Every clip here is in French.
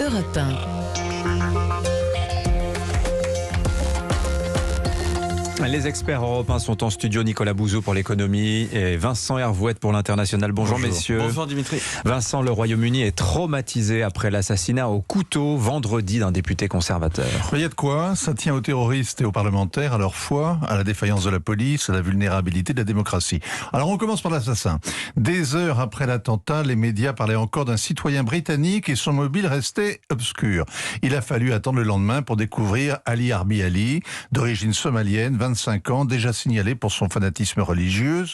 Europe 1. Les experts européens sont en studio. Nicolas Bouzou pour l'économie et Vincent Hervouette pour l'international. Bonjour messieurs. Bonjour Dimitri. Vincent, le Royaume-Uni est traumatisé après l'assassinat au couteau vendredi d'un député conservateur. Il y a de quoi, ça tient aux terroristes et aux parlementaires, à leur foi, à la défaillance de la police, à la vulnérabilité de la démocratie. Alors on commence par l'assassin. Des heures après l'attentat, les médias parlaient encore d'un citoyen britannique et son mobile restait obscur. Il a fallu attendre le lendemain pour découvrir Ali Harbi Ali, d'origine somalienne, 25 ans, déjà signalé pour son fanatisme religieux.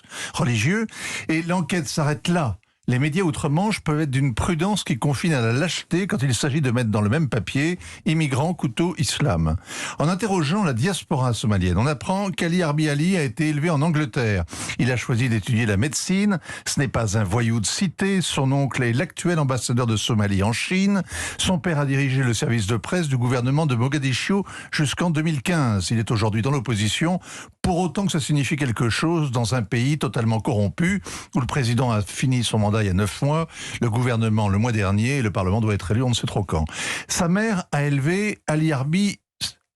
Et l'enquête s'arrête là. Les médias outre-Manche peuvent être d'une prudence qui confine à la lâcheté quand il s'agit de mettre dans le même papier immigrants, couteau, islam. En interrogeant la diaspora somalienne, on apprend qu'Ali Harbi Ali a été élevé en Angleterre. Il a choisi d'étudier la médecine. Ce n'est pas un voyou de cité. Son oncle est l'actuel ambassadeur de Somalie en Chine. Son père a dirigé le service de presse du gouvernement de Mogadiscio jusqu'en 2015. Il est aujourd'hui dans l'opposition, pour autant que ça signifie quelque chose dans un pays totalement corrompu, où le président a fini son mandat il y a 9 mois, le gouvernement le mois dernier, et le Parlement doit être élu on ne sait trop quand. Sa mère a élevé Ali Harbi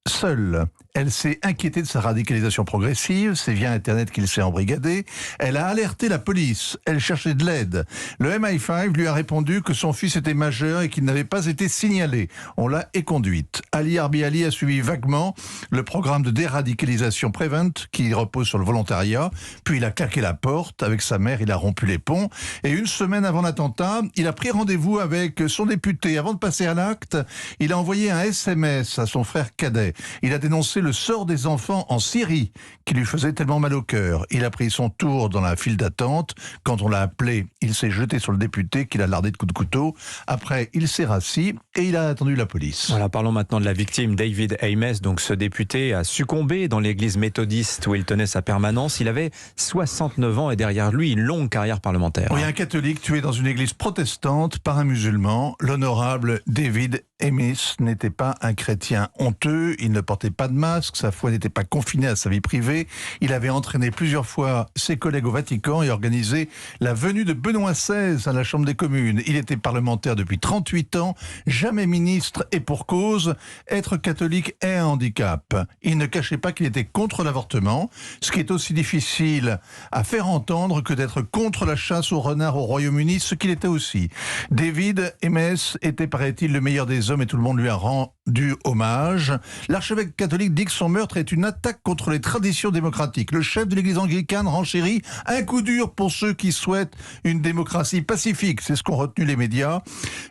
seule. Elle s'est inquiétée de sa radicalisation progressive, c'est via Internet qu'il s'est embrigadé. Elle a alerté la police, elle cherchait de l'aide. Le MI5 lui a répondu que son fils était majeur et qu'il n'avait pas été signalé. On l'a éconduite. Ali Harbi Ali a suivi vaguement le programme de déradicalisation Prevent qui repose sur le volontariat, puis il a claqué la porte. Avec sa mère, il a rompu les ponts. Et une semaine avant l'attentat, il a pris rendez-vous avec son député. Avant de passer à l'acte, il a envoyé un SMS à son frère cadet. Il a dénoncé le sort des enfants en Syrie qui lui faisait tellement mal au cœur. Il a pris son tour dans la file d'attente. Quand on l'a appelé, il s'est jeté sur le député qu'il a lardé de coups de couteau. Après, il s'est rassis et il a attendu la police. Voilà, parlons maintenant de la victime, David Amess. Donc ce député a succombé dans l'église méthodiste où il tenait sa permanence. Il avait 69 ans et derrière lui une longue carrière parlementaire. Oui, un catholique tué dans une église protestante par un musulman. L'honorable David Amess n'était pas un chrétien honteux, il ne portait pas de masque, sa foi n'était pas confinée à sa vie privée. Il avait entraîné plusieurs fois ses collègues au Vatican et organisé la venue de Benoît XVI à la Chambre des communes. Il était parlementaire depuis 38 ans, jamais ministre et pour cause, être catholique est un handicap. Il ne cachait pas qu'il était contre l'avortement, ce qui est aussi difficile à faire entendre que d'être contre la chasse aux renards au Royaume-Uni, ce qu'il était aussi. David Amess était, paraît-il, le meilleur des hommes et tout le monde lui a rendu hommage. L'archevêque catholique dit que son meurtre est une attaque contre les traditions démocratiques. Le chef de l'église anglicane renchérit un coup dur pour ceux qui souhaitent une démocratie pacifique. C'est ce qu'ont retenu les médias.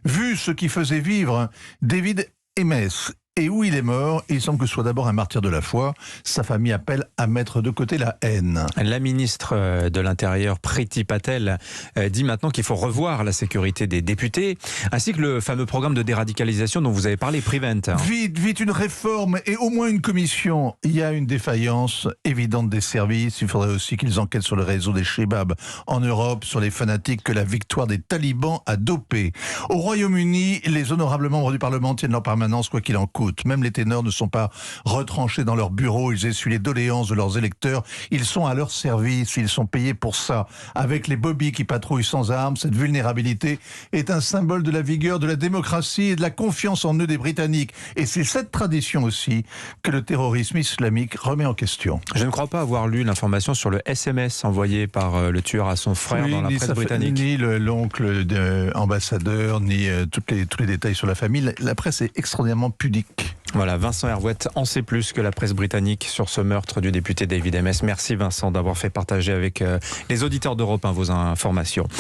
Vu ce qui faisait vivre David Amess et où il est mort, il semble que ce soit d'abord un martyr de la foi. Sa famille appelle à mettre de côté la haine. La ministre de l'Intérieur, Priti Patel, dit maintenant qu'il faut revoir la sécurité des députés, ainsi que le fameux programme de déradicalisation dont vous avez parlé, Prevent. Vite une réforme et au moins une commission. Il y a une défaillance évidente des services. Il faudrait aussi qu'ils enquêtent sur le réseau des Shebab en Europe, sur les fanatiques que la victoire des talibans a dopés. Au Royaume-Uni, les honorables membres du Parlement tiennent leur permanence quoi qu'il en coûte. Même les ténors ne sont pas retranchés dans leurs bureaux, ils essuient les doléances de leurs électeurs, ils sont à leur service, ils sont payés pour ça. Avec les bobbies qui patrouillent sans armes, cette vulnérabilité est un symbole de la vigueur de la démocratie et de la confiance en eux des Britanniques. Et c'est cette tradition aussi que le terrorisme islamique remet en question. Je ne crois pas avoir lu l'information sur le SMS envoyé par le tueur à son frère dans la presse britannique. Ni l'oncle ambassadeur, ni tous les détails sur la famille. La presse est extraordinairement pudique. Voilà, Vincent Hervouette en sait plus que la presse britannique sur ce meurtre du député David Amess. Merci Vincent d'avoir fait partager avec les auditeurs d'Europe 1 vos informations.